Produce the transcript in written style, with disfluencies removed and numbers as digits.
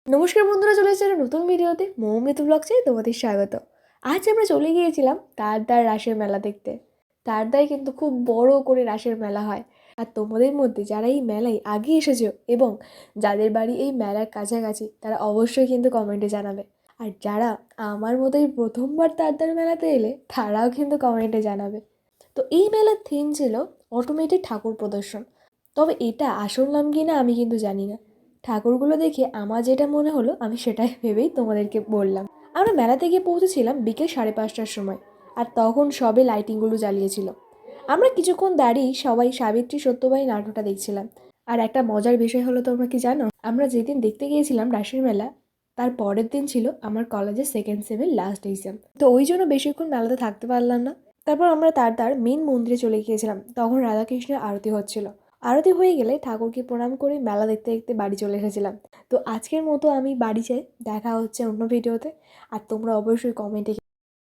নমস্কার বন্ধুরা, চলে এসেছে একটা নতুন ভিডিওতে। মৌমিতা ব্লগসে তোমাদের স্বাগত। আজ আমরা চলে গিয়েছিলাম তারদার রাসের মেলা দেখতে। তারদায় কিন্তু খুব বড় করে রাসের মেলা হয়। আর তোমাদের মধ্যে যারা এই মেলায় আগে এসেছো এবং যাদের বাড়ি এই মেলার কাছাকাছি, তারা অবশ্যই কিন্তু কমেন্টে জানাবে। আর যারা আমার মতোই প্রথমবার তারদার মেলাতে এলে, তারাও কিন্তু কমেন্টে জানাবে। তো এই মেলার থিম ছিল অটোমেটেড ঠাকুর প্রদর্শন। তবে এটা আসল নাম কি না আমি কিন্তু জানি না। ঠাকুরগুলো দেখে আমার যেটা মনে হলো আমি সেটাই ভেবেই তোমাদেরকে বললাম। আমরা মেলাতে গিয়ে পৌঁছেছিলাম বিকেল 5:30টার সময়। আর তখন সবে লাইটিংগুলো জ্বালিয়েছিল। আমরা কিছুক্ষণ দাঁড়িয়ে সবাই সাবিত্রী সত্যবাই নাটকটা দেখছিলাম। আর একটা মজার বিষয় হলো, তোমরা কি জানো, আমরা যেদিন দেখতে গিয়েছিলাম রাসের মেলা, তার পরের দিন ছিল আমার কলেজের সেকেন্ড সেমের লাস্ট এক্সাম। তো ওই জন্য বেশিক্ষণ মেলাতে থাকতে পারলাম না। তারপর আমরা তার মেন মন্দিরে চলে গিয়েছিলাম। তখন রাধাকৃষ্ণের আরতি হচ্ছিল। আরতি হয়ে গেলে ঠাকুরকে প্রণাম করে মেলা দেখতে দেখতে বাড়ি চলে এসেছিলাম। তো আজকের মতো আমি বাড়ি যাই। দেখা হচ্ছে অন্য ভিডিওতে। আর তোমরা অবশ্যই কমেন্টে